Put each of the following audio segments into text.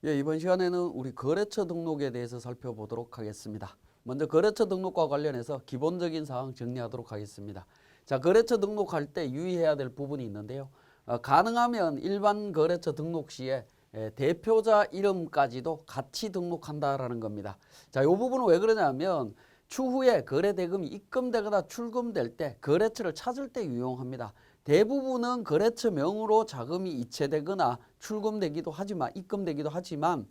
예, 이번 시간에는 우리 거래처 등록에 대해서 살펴보도록 하겠습니다. 먼저 거래처 등록과 관련해서 기본적인 사항 정리하도록 하겠습니다. 자, 거래처 등록할 때 유의해야 될 부분이 있는데요. 가능하면 일반 거래처 등록 시에 대표자 이름까지도 같이 등록한다라는 겁니다. 자, 이 부분은 왜 그러냐면 추후에 거래대금이 입금되거나 출금될 때 거래처를 찾을 때 유용합니다. 대부분은 거래처명으로 자금이 이체되거나 출금되기도 하지만 입금되기도 하지만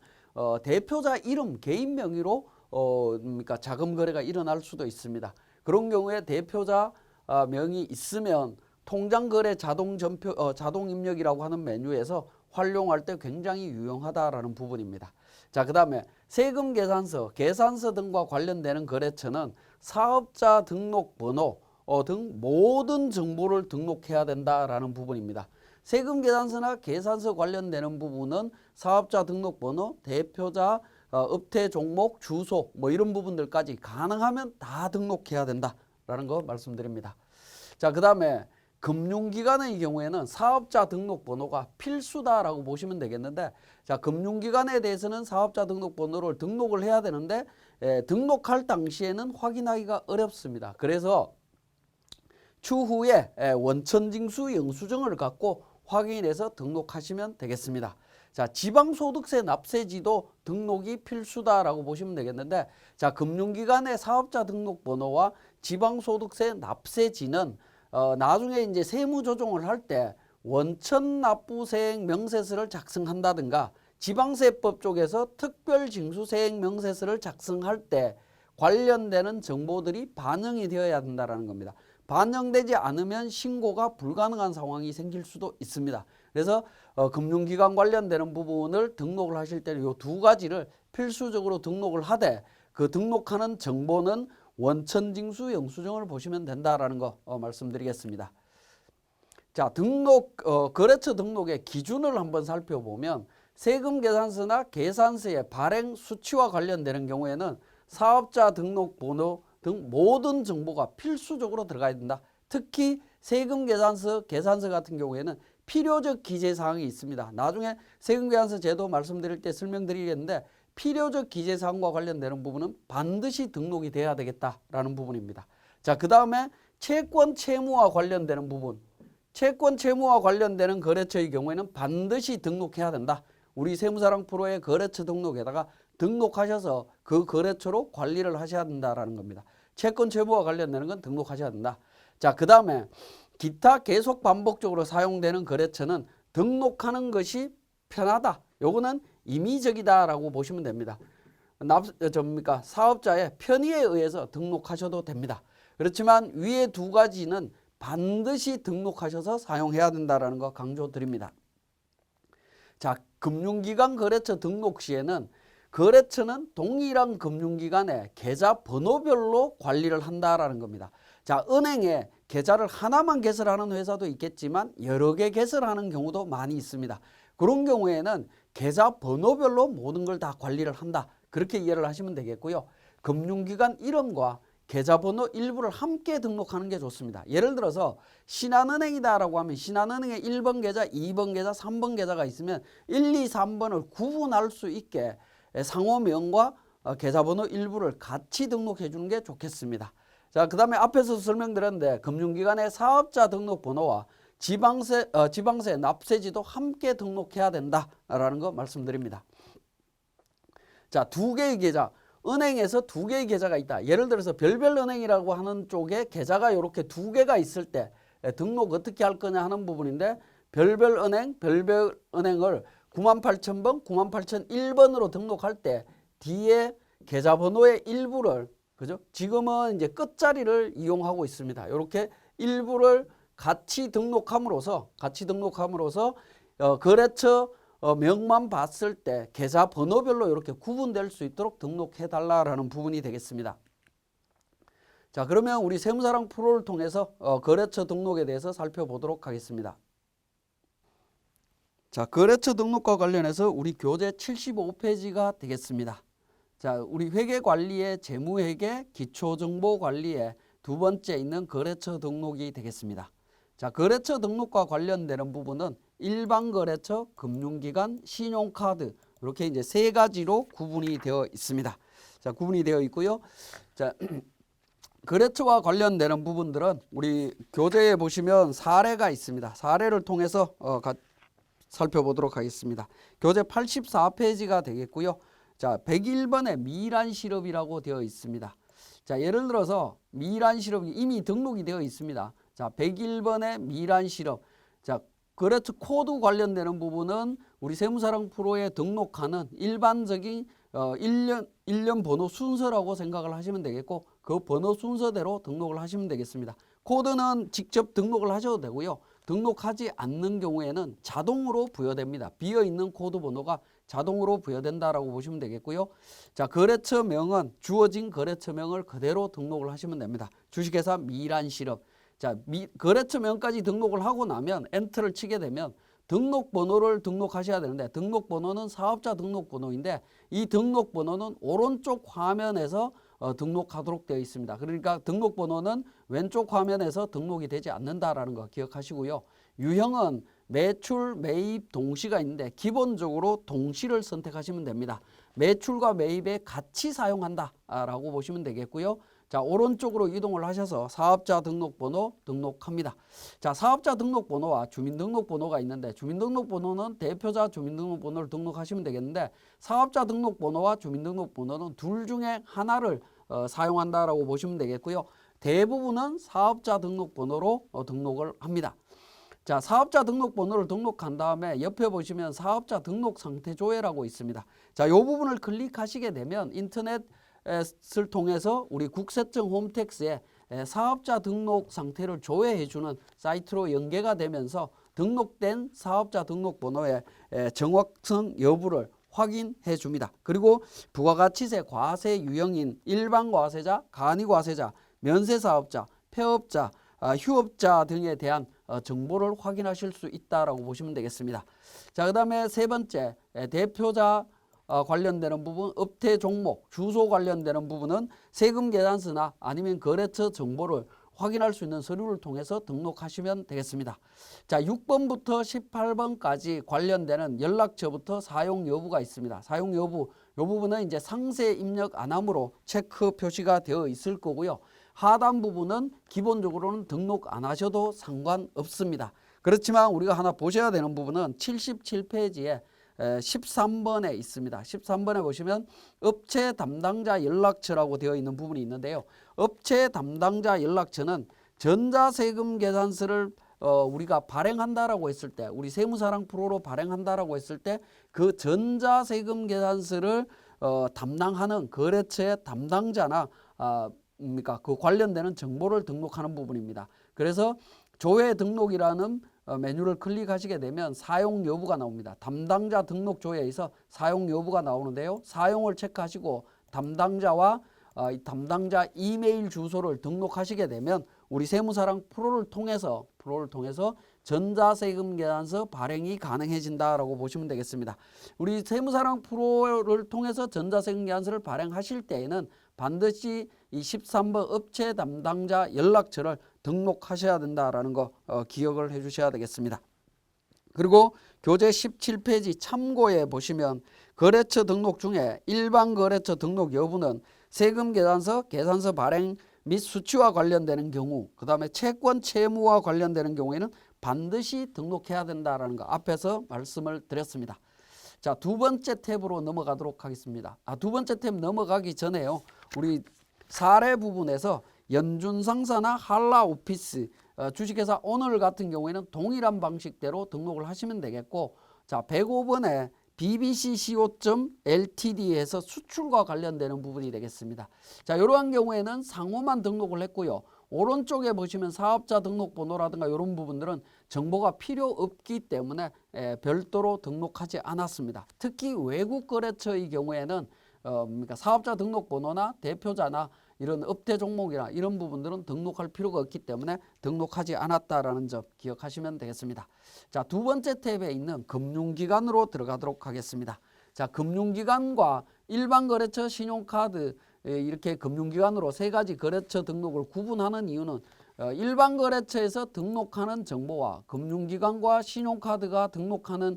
대표자 이름 개인 명의로 그러니까 자금 거래가 일어날 수도 있습니다. 그런 경우에 대표자 명이 있으면 통장 거래 자동 자동 입력이라고 하는 메뉴에서 활용할 때 굉장히 유용하다라는 부분입니다. 자, 그다음에 세금 계산서, 계산서 등과 관련되는 거래처는 사업자 등록번호 등 모든 정보를 등록해야 된다라는 부분입니다. 세금 계산서나 계산서 관련되는 부분은 사업자 등록번호, 대표자, 업태 종목, 주소 뭐 이런 부분들까지 가능하면 다 등록해야 된다라는 거 말씀드립니다. 자, 그다음에 금융기관의 경우에는 사업자 등록번호가 필수다라고 보시면 되겠는데, 자, 금융기관에 대해서는 사업자 등록번호를 등록을 해야 되는데 등록할 당시에는 확인하기가 어렵습니다. 그래서 추후에 원천징수 영수증을 갖고 확인해서 등록하시면 되겠습니다. 자, 지방소득세 납세지도 등록이 필수다라고 보시면 되겠는데, 자, 금융기관의 사업자 등록번호와 지방소득세 납세지는 나중에 이제 세무조정을 할 때 원천납부세액 명세서를 작성한다든가 지방세법 쪽에서 특별징수세액 명세서를 작성할 때 관련되는 정보들이 반영이 되어야 된다는 겁니다. 반영되지 않으면 신고가 불가능한 상황이 생길 수도 있습니다. 그래서 금융기관 관련되는 부분을 등록을 하실 때는 이 두 가지를 필수적으로 등록을 하되 그 등록하는 정보는 원천징수 영수증을 보시면 된다라는 거 말씀드리겠습니다. 자, 거래처 등록의 기준을 한번 살펴보면 세금 계산서나 계산서의 발행 수치와 관련되는 경우에는 사업자 등록번호 등 모든 정보가 필수적으로 들어가야 된다. 특히 세금 계산서, 계산서 같은 경우에는 필요적 기재사항이 있습니다. 나중에 세금계산서 제도 말씀드릴 때 설명드리겠는데 필요적 기재사항과 관련되는 부분은 반드시 등록이 돼야 되겠다라는 부분입니다. 자, 그 다음에 채권 채무와 관련되는 부분. 채권 채무와 관련되는 거래처의 경우에는 반드시 등록해야 된다. 우리 세무사랑 프로의 거래처 등록에다가 등록하셔서 그 거래처로 관리를 하셔야 된다라는 겁니다. 채권 채무와 관련되는 건 등록하셔야 된다. 자, 그 다음에 기타 계속 반복적으로 사용되는 거래처는 등록하는 것이 편하다. 요거는 임의적이다라고 보시면 됩니다. 사업자의 편의에 의해서 등록하셔도 됩니다. 그렇지만 위에 두 가지는 반드시 등록하셔서 사용해야 된다는 거 강조드립니다. 자, 금융기관 거래처 등록 시에는 거래처는 동일한 금융기관의 계좌 번호별로 관리를 한다라는 겁니다. 자, 은행에 계좌를 하나만 개설하는 회사도 있겠지만 여러 개 개설하는 경우도 많이 있습니다. 그런 경우에는 계좌 번호별로 모든 걸 다 관리를 한다. 그렇게 이해를 하시면 되겠고요. 금융기관 이름과 계좌번호 일부를 함께 등록하는 게 좋습니다. 예를 들어서 신한은행이다라고 하면 신한은행에 1번 계좌, 2번 계좌, 3번 계좌가 있으면 1, 2, 3번을 구분할 수 있게 상호명과 계좌번호 일부를 같이 등록해 주는 게 좋겠습니다. 자, 그 다음에 앞에서 설명드렸는데 금융기관의 사업자 등록번호와 지방세 납세지도 함께 등록해야 된다라는 거 말씀드립니다. 자, 두 개의 계좌. 은행에서 두 개의 계좌가 있다. 예를 들어서 별별은행이라고 하는 쪽에 계좌가 이렇게 두 개가 있을 때 등록 어떻게 할 거냐 하는 부분인데 별별은행을 98,000번, 98,001번으로 등록할 때 뒤에 계좌번호의 일부를 그죠? 지금은 이제 끝자리를 이용하고 있습니다. 이렇게 일부를 같이 등록함으로써 거래처 명만 봤을 때 계좌 번호별로 이렇게 구분될 수 있도록 등록해 달라라는 부분이 되겠습니다. 자, 그러면 우리 세무사랑 프로를 통해서 거래처 등록에 대해서 살펴보도록 하겠습니다. 자, 거래처 등록과 관련해서 우리 교재 75페이지가 되겠습니다. 자, 우리 회계관리의 재무회계, 기초정보관리의 두 번째 있는 거래처 등록이 되겠습니다. 자, 거래처 등록과 관련되는 부분은 일반 거래처, 금융기관, 신용카드, 이렇게 이제 세 가지로 구분이 되어 있습니다. 자, 구분이 되어 있고요. 자, 거래처와 관련되는 부분들은 우리 교재에 보시면 사례가 있습니다. 사례를 통해서 살펴보도록 하겠습니다. 교재 84페이지가 되겠고요. 자, 101번에 미란 실업이라고 되어 있습니다. 자, 예를 들어서 미란 실업이 이미 등록이 되어 있습니다. 자, 101번에 미란 실업. 자, 거래처 코드 관련되는 부분은 우리 세무사랑 프로에 등록하는 일반적인 1년 번호 순서라고 생각을 하시면 되겠고, 그 번호 순서대로 등록을 하시면 되겠습니다. 코드는 직접 등록을 하셔도 되고요. 등록하지 않는 경우에는 자동으로 부여됩니다. 비어있는 코드 번호가 자동으로 부여된다라고 보시면 되겠고요. 자, 거래처명은 주어진 거래처명을 그대로 등록을 하시면 됩니다. 주식회사 미란실업. 자, 거래처명까지 등록을 하고 나면 엔터를 치게 되면 등록번호를 등록하셔야 되는데, 등록번호는 사업자 등록번호인데 이 등록번호는 오른쪽 화면에서 등록하도록 되어 있습니다. 그러니까 등록번호는 왼쪽 화면에서 등록이 되지 않는다라는 거 기억하시고요. 유형은 매출, 매입, 동시가 있는데 기본적으로 동시를 선택하시면 됩니다. 매출과 매입에 같이 사용한다라고 보시면 되겠고요. 자, 오른쪽으로 이동을 하셔서 사업자 등록번호 등록합니다. 자, 사업자 등록번호와 주민등록번호가 있는데, 주민등록번호는 대표자 주민등록번호를 등록하시면 되겠는데, 사업자 등록번호와 주민등록번호는 둘 중에 하나를 사용한다라고 보시면 되겠고요. 대부분은 사업자 등록번호로 등록을 합니다. 자, 사업자 등록번호를 등록한 다음에 옆에 보시면 사업자 등록 상태 조회라고 있습니다. 자, 이 부분을 클릭하시게 되면 인터넷을 통해서 우리 국세청 홈택스에 사업자 등록 상태를 조회해주는 사이트로 연계가 되면서 등록된 사업자 등록번호의 정확성 여부를 확인해 줍니다. 그리고 부가가치세 과세 유형인 일반 과세자, 간이 과세자, 면세사업자, 폐업자, 휴업자 등에 대한 정보를 확인하실 수 있다라고 보시면 되겠습니다. 자, 그 다음에 세 번째, 대표자 관련되는 부분, 업태 종목, 주소 관련되는 부분은 세금 계산서나 아니면 거래처 정보를 확인할 수 있는 서류를 통해서 등록하시면 되겠습니다. 자, 6번부터 18번까지 관련되는 연락처부터 사용 여부가 있습니다. 사용 여부, 이 부분은 이제 상세 입력 안 함으로 체크 표시가 되어 있을 거고요. 하단 부분은 기본적으로는 등록 안 하셔도 상관없습니다. 그렇지만 우리가 하나 보셔야 되는 부분은 77페이지에 13번에 있습니다. 13번에 보시면 업체 담당자 연락처라고 되어 있는 부분이 있는데요. 업체 담당자 연락처는 전자세금 계산서를 우리가 발행한다라고 했을 때, 우리 세무사랑 프로로 발행한다라고 했을 때 그 전자세금 계산서를 담당하는 거래처의 담당자나 그러니까 그 관련되는 정보를 등록하는 부분입니다. 그래서 조회 등록이라는 메뉴를 클릭하시게 되면 사용 여부가 나옵니다. 담당자 등록 조회에서 사용 여부가 나오는데요. 사용을 체크하시고 담당자와 담당자 이메일 주소를 등록하시게 되면 우리 세무사랑 프로를 통해서 전자세금 계산서 발행이 가능해진다라고 보시면 되겠습니다. 우리 세무사랑 프로를 통해서 전자세금 계산서를 발행하실 때에는 반드시 이 13번 업체 담당자 연락처를 등록하셔야 된다라는 거 기억을 해 주셔야 되겠습니다. 그리고 교재 17페이지 참고에 보시면 거래처 등록 중에 일반 거래처 등록 여부는 세금 계산서, 계산서 발행 및 수취와 관련되는 경우, 그 다음에 채권 채무와 관련되는 경우에는 반드시 등록해야 된다라는 거 앞에서 말씀을 드렸습니다. 자, 두 번째 탭으로 넘어가도록 하겠습니다. 두 번째 탭 넘어가기 전에요. 우리 사례 부분에서 연준상사나 한라오피스, 주식회사 오늘 같은 경우에는 동일한 방식대로 등록을 하시면 되겠고, 자, 105번에 bbcco.ltd에서 수출과 관련되는 부분이 되겠습니다. 자, 이러한 경우에는 상호만 등록을 했고요. 오른쪽에 보시면 사업자 등록번호라든가 이런 부분들은 정보가 필요 없기 때문에 별도로 등록하지 않았습니다. 특히 외국 거래처의 경우에는 그러니까 사업자 등록번호나 대표자나 이런 업태 종목이나 이런 부분들은 등록할 필요가 없기 때문에 등록하지 않았다라는 점 기억하시면 되겠습니다. 자, 두 번째 탭에 있는 금융기관으로 들어가도록 하겠습니다. 자, 금융기관과 일반 거래처, 신용카드 이렇게 금융기관으로 세 가지 거래처 등록을 구분하는 이유는 일반 거래처에서 등록하는 정보와 금융기관과 신용카드가 등록하는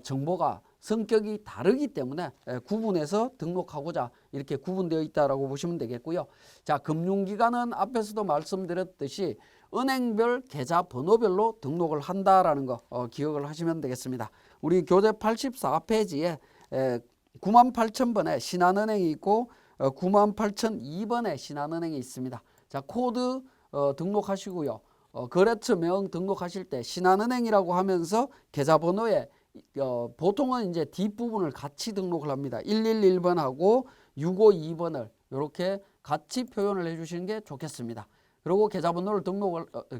정보가 성격이 다르기 때문에 구분해서 등록하고자 이렇게 구분되어 있다라고 보시면 되겠고요. 자, 금융기관은 앞에서도 말씀드렸듯이 은행별 계좌 번호별로 등록을 한다라는 거 기억을 하시면 되겠습니다. 우리 교재 84페이지에 98,000번에 신한은행이 있고 98,002번에 신한은행이 있습니다. 자, 코드 등록하시고요. 거래처명 등록하실 때 신한은행이라고 하면서 계좌번호에 보통은 이제 뒷부분을 같이 등록을 합니다. 111번하고 652번을 이렇게 같이 표현을 해주시는 게 좋겠습니다. 그리고 계좌번호를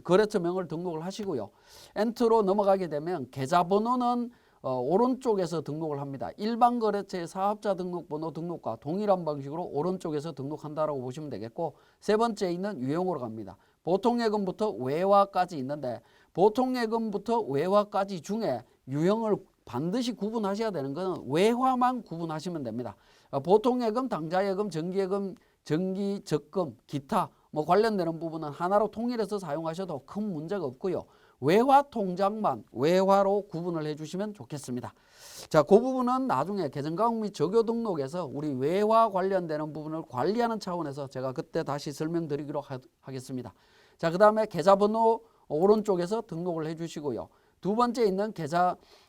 거래처명을 등록을 하시고요. 엔터로 넘어가게 되면 계좌번호는 오른쪽에서 등록을 합니다. 일반 거래처의 사업자 등록번호 등록과 동일한 방식으로 오른쪽에서 등록한다라고 보시면 되겠고, 세 번째 있는 유형으로 갑니다. 보통예금부터 외화까지 있는데 보통예금부터 외화까지 중에 유형을 반드시 구분하셔야 되는 것은 외화만 구분하시면 됩니다. 보통예금, 당좌예금, 정기예금, 정기적금, 기타 관련되는 부분은 하나로 통일해서 사용하셔도 큰 문제가 없고요. 외화 통장만 외화로 구분을 해주시면 좋겠습니다. 자, 그 부분은 나중에 계정가격 및 적요 등록에서 우리 외화 관련되는 부분을 관리하는 차원에서 제가 그때 다시 설명드리기로 하겠습니다. 자, 그 다음에 계좌번호 오른쪽에서 등록을 해주시고요. 두 번째 있는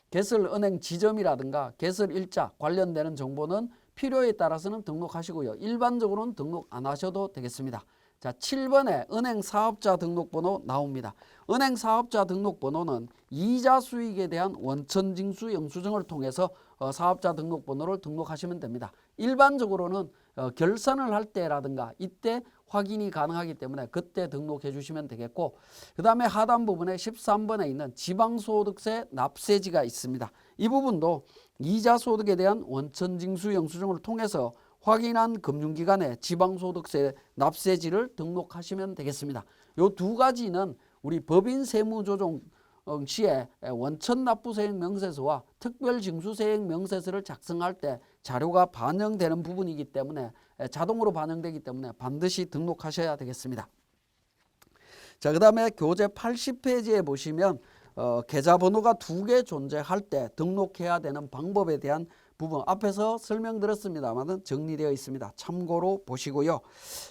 개설은행 지점이라든가 개설일자 관련되는 정보는 필요에 따라서는 등록하시고요. 일반적으로는 등록 안 하셔도 되겠습니다. 자, 7번에 은행 사업자 등록번호 나옵니다. 은행 사업자 등록번호는 이자 수익에 대한 원천징수 영수증을 통해서 사업자 등록번호를 등록하시면 됩니다. 일반적으로는 결산을 할 때라든가 이때 확인이 가능하기 때문에 그때 등록해 주시면 되겠고, 그 다음에 하단 부분에 13번에 있는 지방소득세 납세지가 있습니다. 이 부분도 이자소득에 대한 원천징수 영수증을 통해서 확인한 금융기관에 지방소득세 납세지를 등록하시면 되겠습니다. 이 두 가지는 우리 법인 세무조정 시에 원천납부세액 명세서와 특별징수세액 명세서를 작성할 때 자료가 반영되는 부분이기 때문에 자동으로 반영되기 때문에 반드시 등록하셔야 되겠습니다. 자, 그 다음에 교재 80페이지에 보시면 계좌번호가 두 개 존재할 때 등록해야 되는 방법에 대한 부분 앞에서 설명드렸습니다만 정리되어 있습니다. 참고로 보시고요.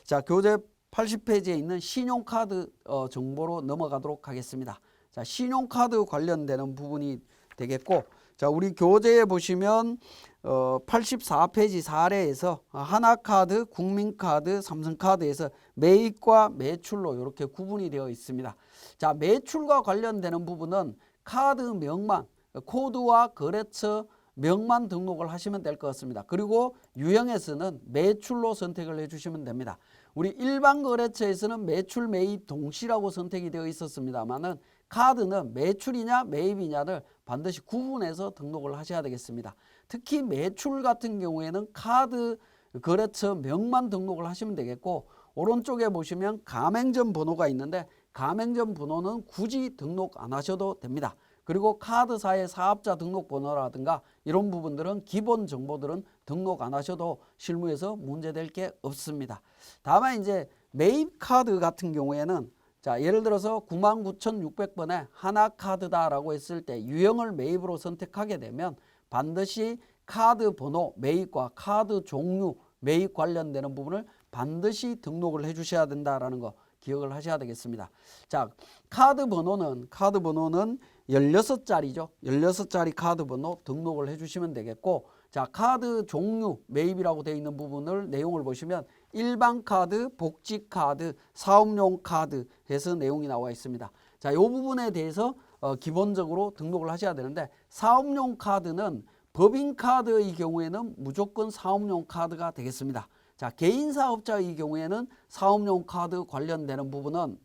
자, 교재 80페이지에 있는 신용카드 정보로 넘어가도록 하겠습니다. 자, 신용카드 관련되는 부분이 되겠고, 자, 우리 교재에 보시면 84페이지 사례에서 하나카드, 국민카드, 삼성카드에서 매입과 매출로 이렇게 구분이 되어 있습니다. 자, 매출과 관련되는 부분은 카드 명만, 코드와 거래처 명만 등록을 하시면 될 것 같습니다. 그리고 유형에서는 매출로 선택을 해주시면 됩니다. 우리 일반 거래처에서는 매출 매입 동시라고 선택이 되어 있었습니다만은 카드는 매출이냐 매입이냐를 반드시 구분해서 등록을 하셔야 되겠습니다. 특히 매출 같은 경우에는 카드 거래처 명만 등록을 하시면 되겠고, 오른쪽에 보시면 가맹점 번호가 있는데 가맹점 번호는 굳이 등록 안 하셔도 됩니다. 그리고 카드사의 사업자 등록번호라든가 이런 부분들은 기본 정보들은 등록 안 하셔도 실무에서 문제될 게 없습니다. 다만 이제 매입 카드 같은 경우에는 자, 예를 들어서 99,600번에 하나카드다라고 했을 때 유형을 매입으로 선택하게 되면 반드시 카드 번호 매입과 카드 종류 매입 관련되는 부분을 반드시 등록을 해 주셔야 된다라는 거 기억을 하셔야 되겠습니다. 자, 카드 번호는 16자리죠. 16자리 카드 번호 등록을 해 주시면 되겠고, 자, 카드 종류 매입이라고 되어 있는 부분을 내용을 보시면 일반 카드, 복지 카드, 사업용 카드 해서 내용이 나와 있습니다. 자, 이 부분에 대해서 기본적으로 등록을 하셔야 되는데, 사업용 카드는 법인 카드의 경우에는 무조건 사업용 카드가 되겠습니다. 자, 개인 사업자의 경우에는 사업용 카드 관련되는 부분은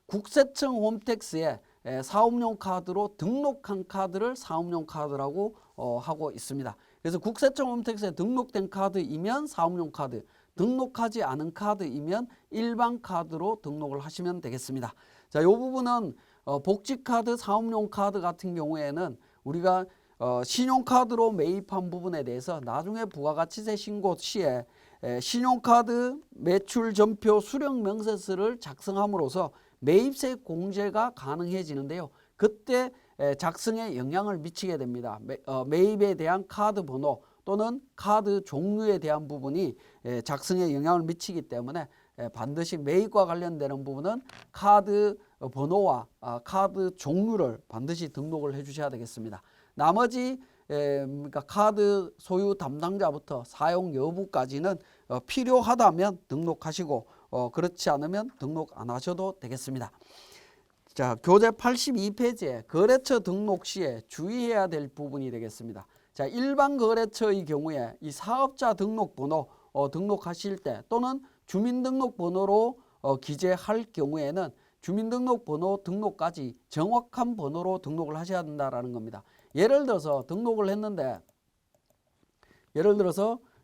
국세청 홈택스에 사업용 카드로 등록한 카드를 사업용 카드라고 하고 있습니다. 그래서 국세청 홈택스에 등록된 카드이면 사업용 카드, 등록하지 않은 카드이면 일반 카드로 등록을 하시면 되겠습니다. 자, 이 부분은 복지카드, 사업용 카드 같은 경우에는 우리가 신용카드로 매입한 부분에 대해서 나중에 부가가치세 신고 시에 신용카드 매출 전표 수령 명세서를 작성함으로써 매입세 공제가 가능해지는데요. 그때 작성에 영향을 미치게 됩니다. 매입에 대한 카드 번호 또는 카드 종류에 대한 부분이 작성에 영향을 미치기 때문에 반드시 매입과 관련되는 부분은 카드 번호와 카드 종류를 반드시 등록을 해 주셔야 되겠습니다. 나머지 그러니까 카드 소유 담당자부터 사용 여부까지는 필요하다면 등록하시고 그렇지 않으면 등록 안 하셔도 되겠습니다. 자, 교재 82페이지에 거래처 등록 시에 주의해야 될 부분이 되겠습니다. 자, 일반 거래처의 경우에 이 사업자 등록번호 등록하실 때 또는 주민등록번호로 기재할 경우에는 주민등록번호 등록까지 정확한 번호로 등록을 하셔야 된다는 겁니다. 예를 들어서 등록을 했는데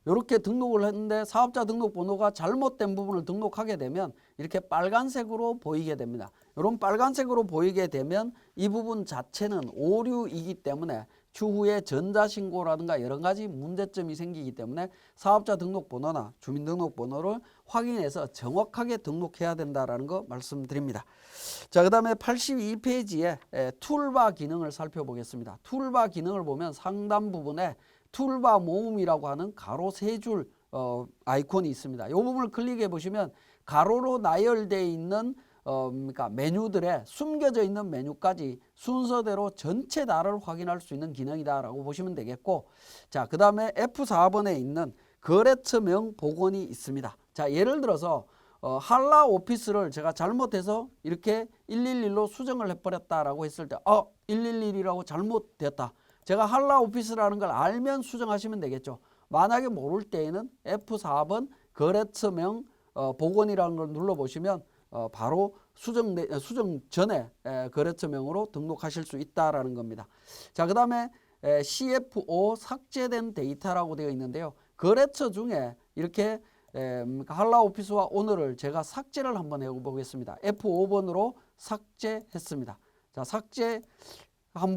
이렇게 등록을 했는데 사업자 등록번호가 잘못된 부분을 등록하게 되면 이렇게 빨간색으로 보이게 됩니다. 이런 빨간색으로 보이게 되면 이 부분 자체는 오류이기 때문에 추후에 전자신고라든가 여러 가지 문제점이 생기기 때문에 사업자 등록번호나 주민등록번호를 확인해서 정확하게 등록해야 된다는 거 말씀드립니다. 자, 그 다음에 82페이지에 툴바 기능을 살펴보겠습니다. 툴바 기능을 보면 상단 부분에 툴바 모음이라고 하는 가로 세 줄 아이콘이 있습니다. 이 부분을 클릭해 보시면 가로로 나열되어 있는 그러니까 메뉴들에 숨겨져 있는 메뉴까지 순서대로 전체 다를 확인할 수 있는 기능이다라고 보시면 되겠고, 자, 그 다음에 F4번에 있는 거래처명 복원이 있습니다. 자, 예를 들어서 한라 오피스를 제가 잘못해서 이렇게 111로 수정을 해버렸다라고 했을 때 111이라고 잘못되었다. 제가 한라 오피스라는 걸 알면 수정하시면 되겠죠. 만약에 모를 때에는 F4번 거래처명 복원이라는 걸 눌러보시면 바로 수정 전에 거래처명으로 등록하실 수 있다라는 겁니다. 자, 그 다음에 CFO 삭제된 데이터라고 되어 있는데요. 거래처 중에 이렇게 한라 오피스와 오너를 제가 삭제를 한번 해보겠습니다. F5번으로 삭제했습니다. 자, 삭제한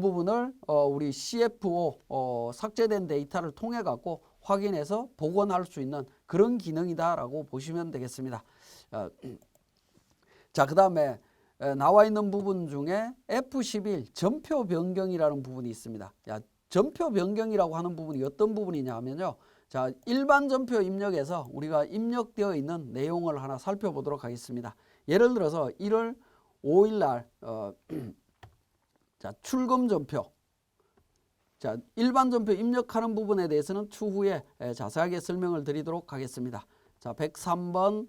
부분을 우리 CFO 삭제된 데이터를 통해 갖고 확인해서 복원할 수 있는 그런 기능이다라고 보시면 되겠습니다. 자, 그 다음에 나와 있는 부분 중에 F11 전표 변경이라는 부분이 있습니다. 야, 전표 변경이라고 하는 부분이 어떤 부분이냐 하면요. 자, 일반 전표 입력에서 우리가 입력되어 있는 내용을 하나 살펴보도록 하겠습니다. 예를 들어서 1월 5일 날 자, 출금 전표. 자, 일반 전표 입력하는 부분에 대해서는 추후에 자세하게 설명을 드리도록 하겠습니다. 자, 103번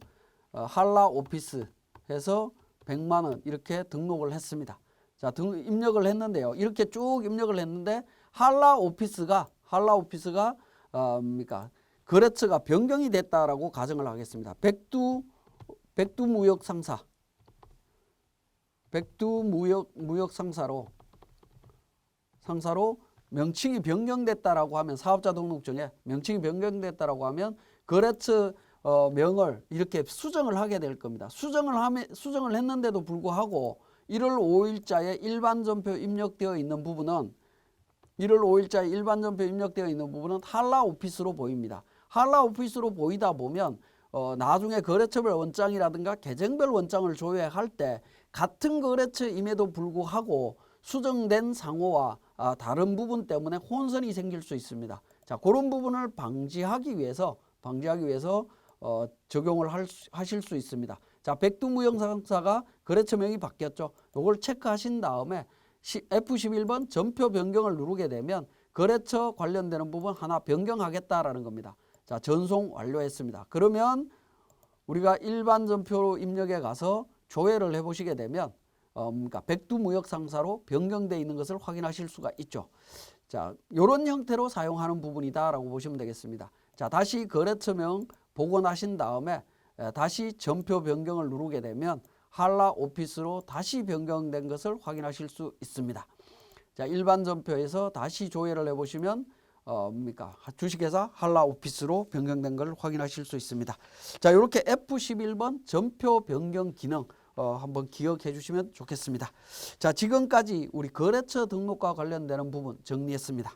한라 오피스 해서 100만 원 이렇게 등록을 했습니다. 자, 입력을 했는데요. 이렇게 쭉 입력을 했는데 한라 오피스가 그러니까 거래처가 변경이 됐다라고 가정을 하겠습니다. 백두 무역 상사로 명칭이 변경됐다라고 하면 사업자 등록증에 명칭이 변경됐다라고 하면 거래처 명을 이렇게 수정을 하게 될 겁니다. 수정을 했는데도 불구하고 1월 5일자에 일반 전표 입력되어 있는 부분은 한라 오피스로 보입니다. 한라 오피스로 보이다 보면 나중에 거래처별 원장이라든가 계정별 원장을 조회할 때 같은 거래처임에도 불구하고 수정된 상호와 다른 부분 때문에 혼선이 생길 수 있습니다. 자, 그런 부분을 방지하기 위해서 적용을 하실 수 있습니다. 자, 백두무역상사가 거래처명이 바뀌었죠. 이걸 체크하신 다음에 F11번 전표 변경을 누르게 되면 거래처 관련되는 부분 하나 변경하겠다라는 겁니다. 자, 전송 완료했습니다. 그러면 우리가 일반 전표로 입력해 가서 조회를 해보시게 되면 그러니까 백두무역상사로 변경되어 있는 것을 확인하실 수가 있죠. 자, 이런 형태로 사용하는 부분이다라고 보시면 되겠습니다. 자, 다시 거래처명 복원하신 다음에 다시 전표 변경을 누르게 되면 한라 오피스로 다시 변경된 것을 확인하실 수 있습니다. 자, 일반 전표에서 다시 조회를 해보시면 주식회사 한라 오피스로 변경된 걸 확인하실 수 있습니다. 자, 이렇게 F11번 전표 변경 기능 한번 기억해 주시면 좋겠습니다. 자, 지금까지 우리 거래처 등록과 관련되는 부분 정리했습니다.